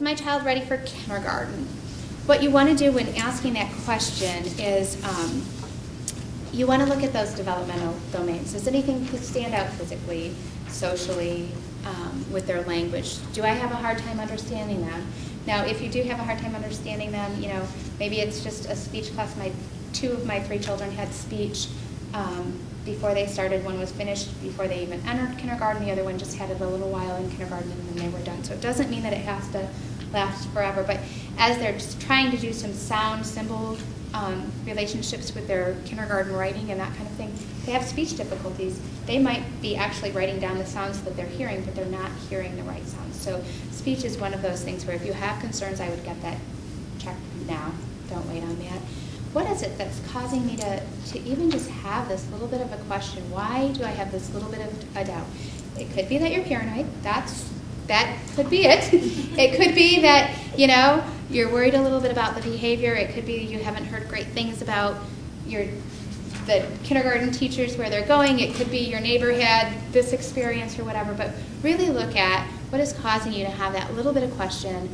my child ready for kindergarten? What you want to do when asking that question is you want to look at those developmental domains. Does anything stand out physically, socially, with their language? Do I have a hard time understanding them? Now, if you do have a hard time understanding them, you know, maybe it's just a speech class. Two of my 3 children had speech before they started. One was finished before they even entered kindergarten. The other one just had it a little while in kindergarten and then they were done. So it doesn't mean that it has to last forever, but as they're just trying to do some sound symbol relationships with their kindergarten writing and that kind of thing, they have speech difficulties. They might be actually writing down the sounds that they're hearing, but they're not hearing the right sounds. So speech is one of those things where if you have concerns, I would get that checked now. Don't wait on that. What is it that's causing me to even just have this little bit of a question? Why do I have this little bit of a doubt? It could be that you're paranoid. That could be it. It could be that, you know, you're worried a little bit about the behavior. It could be you haven't heard great things about the kindergarten teachers where they're going. It could be your neighbor had this experience or whatever. But really look at what is causing you to have that little bit of question.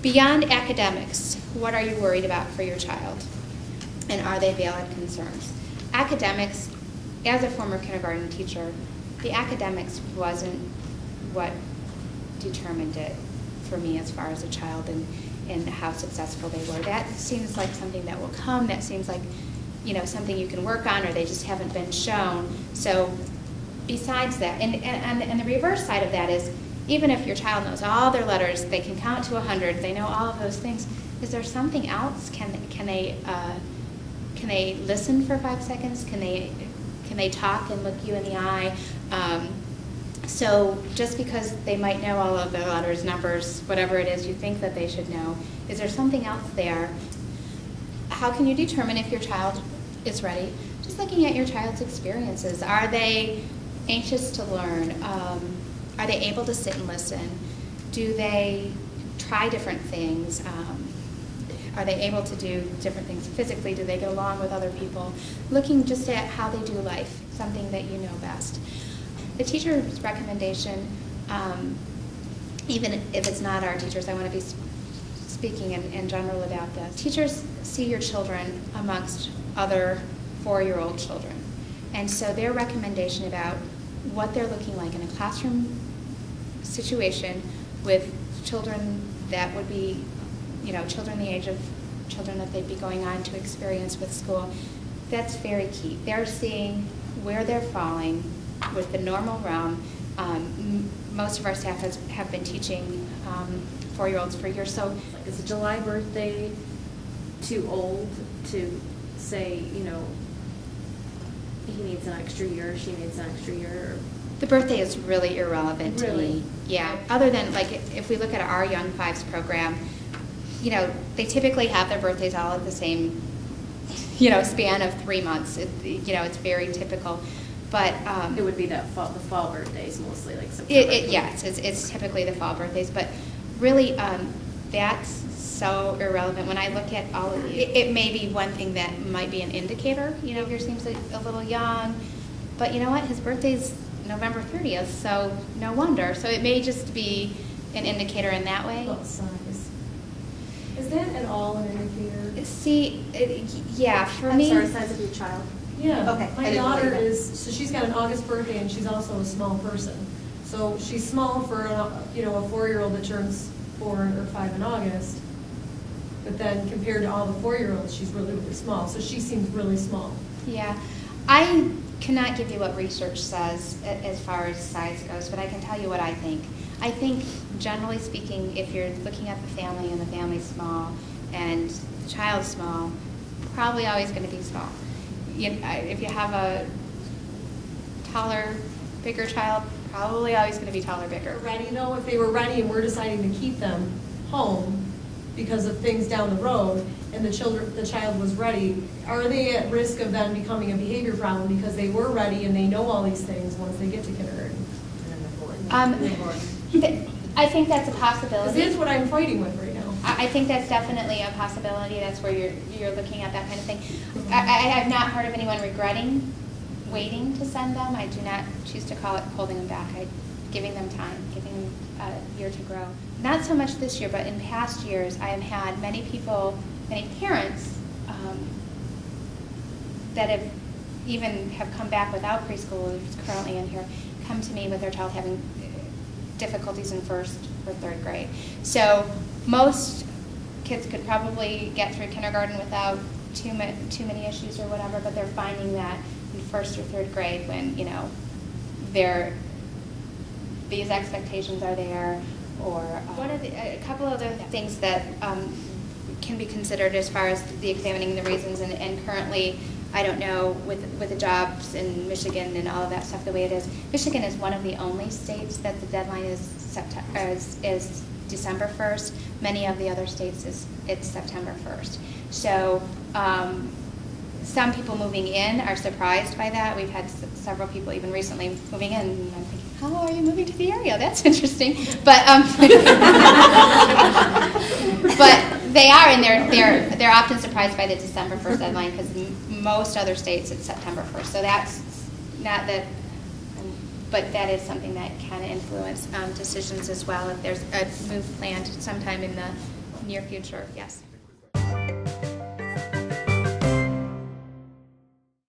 Beyond academics, what are you worried about for your child? And are they valid concerns? Academics, as a former kindergarten teacher, the academics wasn't what determined it for me as far as a child and how successful they were. That seems like something that will come. That seems like, you know, something you can work on, or they just haven't been shown. So besides that, and the reverse side of that is, even if your child knows all their letters, they can count to 100, they know all of those things, is there something else? Can they listen for 5 seconds? Can they talk and look you in the eye? So just because they might know all of the letters, numbers, whatever it is you think that they should know, is there something else there? How can you determine if your child is ready? Just looking at your child's experiences. Are they anxious to learn? Are they able to sit and listen? Do they try different things? Are they able to do different things physically? Do they get along with other people? Looking just at how they do life, something that you know best. The teacher's recommendation, even if it's not our teachers, I want to be speaking in general about this. Teachers see your children amongst other 4-year-old children. And so their recommendation about what they're looking like in a classroom situation with children that would be, you know, children the age of children that they'd be going on to experience with school, that's very key. They're seeing where they're falling with the normal realm. Most of our staff have been teaching 4-year-olds for years. So is a July birthday too old to say, you know, he needs an extra year, she needs an extra year? The birthday is really irrelevant to me. Yeah. Other than, like, if we look at our Young Fives program, you know, they typically have their birthdays all at the same, you know, span of 3 months. You know, it's very typical. But it would be the fall birthdays mostly, like September. Yes, it's typically the fall birthdays. But really, that's so irrelevant. When I look at all of it may be one thing that might be an indicator. You know, he seems like a little young. But you know what? His birthday's November 30th, so no wonder. So it may just be an indicator in that way. What size? Is that at all an indicator? See, yeah, for me. I'm sorry, size of your child. Yeah. Okay. My daughter so she's got an August birthday and she's also a small person. So she's small for, you know, a 4-year-old that turns 4 or 5 in August. But then compared to all the 4-year-olds, she's really, really small. So she seems really small. Yeah. I cannot give you what research says as far as size goes, but I can tell you what I think. I think, generally speaking, if you're looking at the family and the family's small and the child's small, probably always going to be small. If you have a taller, bigger child, probably always going to be taller, bigger. Ready, though, if they were ready and we're deciding to keep them home because of things down the road, and the child was ready, are they at risk of then becoming a behavior problem because they were ready and they know all these things once they get to kindergarten? I think that's a possibility. Because that's what I'm fighting with right now. I think that's definitely a possibility. That's where you're looking at that kind of thing. I have not heard of anyone regretting waiting to send them. I do not choose to call it holding them back. giving them time, giving them a year to grow. Not so much this year, but in past years, I have had many people, many parents that have come back without preschool, who's currently in here, come to me with their child having difficulties in first or third grade. So most kids could probably get through kindergarten without too many issues or whatever, but they're finding that in first or third grade when, you know, these expectations are there, or a couple other things that can be considered as far as the examining the reasons, and currently, I don't know, with the jobs in Michigan and all of that stuff the way it is, Michigan is one of the only states that the deadline is December 1st. Many of the other states it's September 1st. So some people moving in are surprised by that. We've had several people even recently moving in, and I'm thinking, how are you moving to the area? That's interesting. But but they are, and they're often surprised by the December 1st deadline, because most other states it's September 1st. So that's not that, but that is something that can influence decisions as well if there's a move planned sometime in the near future. Yes.